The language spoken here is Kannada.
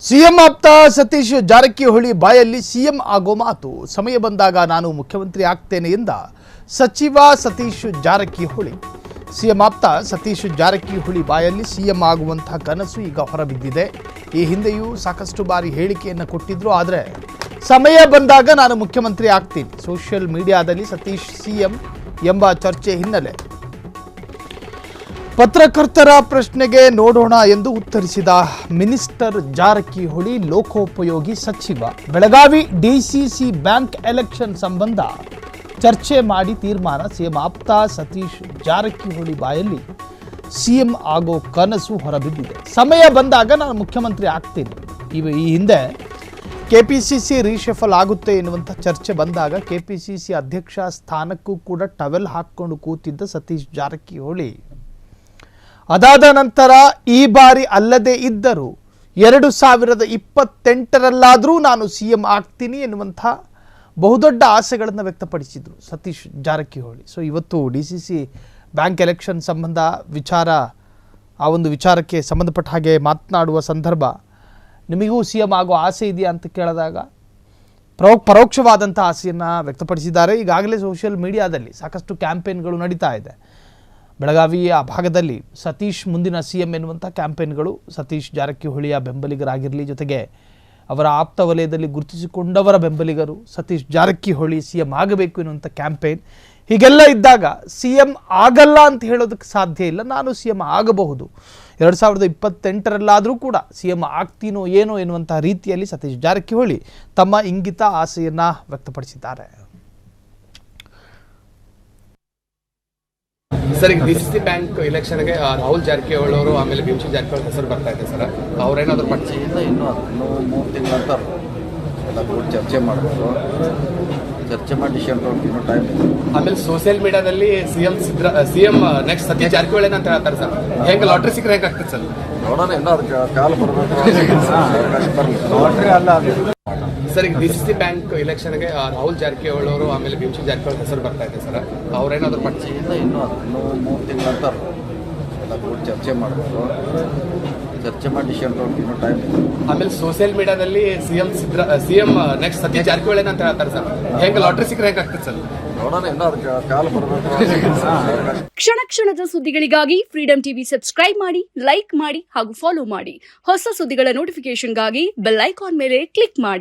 ಸಿಎಂ ಆಪ್ತ ಸತೀಶ್ ಜಾರಕಿಹೊಳಿ ಬಾಯಲ್ಲಿ ಸಿಎಂ ಆಗೋ ಮಾತು. ಸಮಯ ಬಂದಾಗ ನಾನು ಮುಖ್ಯಮಂತ್ರಿ ಆಗ್ತೇನೆ ಎಂದ ಸಚಿವ ಸತೀಶ್ ಜಾರಕಿಹೊಳಿ. ಸಿಎಂ ಆಪ್ತ ಸತೀಶ್ ಜಾರಕಿಹೊಳಿ ಬಾಯಲ್ಲಿ ಸಿಎಂ ಆಗುವಂತಹ ಕನಸು ಈಗ ಹೊರಬಿದ್ದಿದೆ. ಈ ಹಿಂದೆಯೂ ಸಾಕಷ್ಟು ಬಾರಿ ಹೇಳಿಕೆಯನ್ನು ಕೊಟ್ಟಿದ್ರು, ಆದರೆ ಸಮಯ ಬಂದಾಗ ನಾನು ಮುಖ್ಯಮಂತ್ರಿ ಆಗ್ತೀನಿ. ಸೋಷಿಯಲ್ ಮೀಡಿಯಾದಲ್ಲಿ ಸತೀಶ್ ಸಿಎಂ ಎಂಬ ಚರ್ಚೆ ಹಿನ್ನೆಲೆ ಪತ್ರಕರ್ತರ ಪ್ರಶ್ನೆಗೆ ನೋಡೋಣ ಎಂದು ಉತ್ತರಿಸಿದ ಮಿನಿಸ್ಟರ್ ಜಾರಕಿಹೊಳಿ, ಲೋಕೋಪಯೋಗಿ ಸಚಿವ ಬೆಳಗಾವಿ ಡಿಸಿಸಿ ಬ್ಯಾಂಕ್ ಎಲೆಕ್ಷನ್ ಸಂಬಂಧ ಚರ್ಚೆ ಮಾಡಿ ತೀರ್ಮಾನ. ಸಿಎಂ ಆಪ್ತ ಸತೀಶ್ ಜಾರಕಿಹೊಳಿ ಬಾಯಲ್ಲಿ ಸಿಎಂ ಆಗೋ ಕನಸು ಹೊರಬಿದ್ದಿದೆ. ಸಮಯ ಬಂದಾಗ ನಾನು ಮುಖ್ಯಮಂತ್ರಿ ಆಗ್ತೀನಿ. ಈ ಹಿಂದೆ ಕೆಪಿಸಿಸಿ ರೀಶಫಲ್ ಆಗುತ್ತೆ ಎನ್ನುವಂಥ ಚರ್ಚೆ ಬಂದಾಗ ಕೆಪಿಸಿಸಿ ಅಧ್ಯಕ್ಷ ಸ್ಥಾನಕ್ಕೂ ಕೂಡ ಟವೆಲ್ ಹಾಕ್ಕೊಂಡು ಕೂತಿದ್ದ ಸತೀಶ್ ಜಾರಕಿಹೊಳಿ ಅದಾದ ನಂತರ ಈ ಬಾರಿ ಅಲ್ಲದೆ ಇದ್ದರೂ 2028ರಲ್ಲಾದರೂ ನಾನು ಸಿಎಂ ಆಗ್ತೀನಿ ಎನ್ನುವಂಥ ಬಹುದೊಡ್ಡ ಆಸೆಗಳನ್ನು ವ್ಯಕ್ತಪಡಿಸಿದರು ಸತೀಶ್ ಜಾರಕಿಹೊಳಿ. ಸೊ ಇವತ್ತು ಡಿಸಿಸಿ ಬ್ಯಾಂಕ್ ಎಲೆಕ್ಷನ್ ಸಂಬಂಧ ಆ ಒಂದು ವಿಚಾರಕ್ಕೆ ಸಂಬಂಧಪಟ್ಟ ಹಾಗೆ ಮಾತನಾಡುವ ಸಂದರ್ಭ, ನಿಮಗೂ ಸಿಎಂ ಆಗೋ ಆಸೆ ಇದೆಯಾ ಅಂತ ಕೇಳಿದಾಗ ಪರೋಕ್ಷವಾದಂಥ ಆಸೆಯನ್ನು ವ್ಯಕ್ತಪಡಿಸಿದ್ದಾರೆ. ಈಗಾಗಲೇ ಸೋಷಿಯಲ್ ಮೀಡಿಯಾದಲ್ಲಿ ಸಾಕಷ್ಟು ಕ್ಯಾಂಪೇನ್ಗಳು ನಡೀತಾ ಇದೆ. ಬೆಳಗಾವಿಯ ಭಾಗದಲ್ಲಿ ಸತೀಶ್ ಮುಂದಿನ ಸಿಎಂ ಎನ್ನುವಂಥ ಕ್ಯಾಂಪೇನ್ಗಳು, ಸತೀಶ್ ಜಾರಕಿಹೊಳಿಯ ಬೆಂಬಲಿಗರಾಗಿರಲಿ, ಜೊತೆಗೆ ಅವರ ಆಪ್ತ ವಲಯದಲ್ಲಿ ಗುರುತಿಸಿಕೊಂಡವರ ಬೆಂಬಲಿಗರು ಸತೀಶ್ ಜಾರಕಿಹೊಳಿ ಸಿಎಂ ಆಗಬೇಕು ಎನ್ನುವಂಥ ಕ್ಯಾಂಪೇನ್, ಹೀಗೆಲ್ಲ ಇದ್ದಾಗ ಸಿಎಂ ಆಗಲ್ಲ ಅಂತ ಹೇಳೋದಕ್ಕೆ ಸಾಧ್ಯ ಇಲ್ಲ. ನಾನು ಸಿಎಂ ಆಗಬಹುದು, 2028ರಲ್ಲಾದರೂ ಕೂಡ ಸಿಎಂ ಆಗ್ತೀನೋ ಏನೋ ಎನ್ನುವಂಥ ರೀತಿಯಲ್ಲಿ ಸತೀಶ್ ಜಾರಕಿಹೊಳಿ ತಮ್ಮ ಇಂಗಿತ ಆಸೆಯನ್ನು ವ್ಯಕ್ತಪಡಿಸಿದ್ದಾರೆ. ಸರ್, ಈಗ ಡಿಸಿಸಿ ಬ್ಯಾಂಕ್ ಎಲೆಕ್ಷನ್ಗೆ ರಾಹುಲ್ ಜಾರಕಿಹೊಳಿ ಅವರು ಆಮೇಲೆ ಭೀಮಶಿ ಜಾರಕಿಹೊಳಿ ಹೆಸರು ಬರ್ತಾ ಇದೆ ಸರ್. ಅವ್ರೇನಾದ್ರು ಪಕ್ಷದಿಂದ ಇನ್ನೂ 3 ತಿಂಗಳಂತ ಎಲ್ಲ ಕೂಡ ಚರ್ಚೆ ಮಾಡಬೇಕು. ಚರ್ಚೆ ಮಾಡಿ ಡಿಸಿಷನ್ ತೊಗೊಂಡು ಇನ್ನೂ ಟೈಮ್ ಇದೆ. ಆಮೇಲೆ ಸೋಷಿಯಲ್ ಮೀಡಿಯಾದಲ್ಲಿ ಸಿಎಂ ನೆಕ್ಸ್ಟ್ ಸತೀಶ್ ಜಾರಕಿಹೊಳಿ ಅಂತ ಹೇಳ್ತಾರೆ ಸರ್. ಹೆಂಗೆ ಲಾಟ್ರಿ ಸಿಕ್ಕರೆ ಹೇಗಾಗ್ತದೆ ಸರ್? ನೋಡೋಣ, ಇನ್ನೂ ಅದಕ್ಕೆ ಕಾಲ ಬರಬೇಕು, ಅವಕಾಶ ಬರಲಿ. ಲಾಟ್ರಿ ಅಲ್ಲ ಅದು. ಸರ್, ಈಗ ಡಿಸಿಸಿ ಬ್ಯಾಂಕ್ ಎಲೆಕ್ಷನ್ಗೆ ರಾಹುಲ್ ಜಾರಕಿಹೊಳಿ ಅವರು ಆಮೇಲೆ ಭೀಮಶಿ ಜಾರಕಿಹೊಳಿ ಹೆಸರು ಬರ್ತಾ ಇದೆ ಸರ್. ಅವ್ರೇನಾದ್ರು ಪಕ್ಷದಿಂದ ಇನ್ನೂ 3 ತಿಂಗಳಂತ ಎಲ್ಲ ಕೂಡ ಚರ್ಚೆ ಮಾಡಬೇಕು. ಚರ್ಚೆ ಮಾಡಿ ಡಿಸಿಷನ್ ತೊಗೊಂಡು ಇನ್ನೂ ಟೈಮ್ ಇದೆ. ಆಮೇಲೆ ಸೋಷಿಯಲ್ ಮೀಡಿಯಾದಲ್ಲಿ ಸಿಎಂ ನೆಕ್ಸ್ಟ್ ಸತೀಶ್ ಜಾರಕಿಹೊಳಿ ಅಂತ ಹೇಳ್ತಾರೆ ಸರ್. ಹೆಂಗೆ ಲಾಟ್ರಿ ಸಿಕ್ಕರೆ ಹೇಗಾಗ್ತದೆ ಸರ್? ನೋಡೋಣ, ಇನ್ನೂ ಅದಕ್ಕೆ ಕಾಲ ಬರಬೇಕು. ಕ್ಷಣ ಕ್ಷಣದ ಸುದ್ದಿಗಳಿಗಾಗಿ ಫ್ರೀಡಂ ಟಿವಿ ಸಬ್ಸ್ಕ್ರೈಬ್ ಮಾಡಿ, ಲೈಕ್ ಮಾಡಿ ಹಾಗೂ ಫಾಲೋ ಮಾಡಿ. ಹೊಸ ಸುದ್ದಿಗಳ ನೋಟಿಫಿಕೇಶನ್ಗಾಗಿ ಬೆಲ್ ಐಕಾನ್ ಮೇಲೆ ಕ್ಲಿಕ್ ಮಾಡಿ.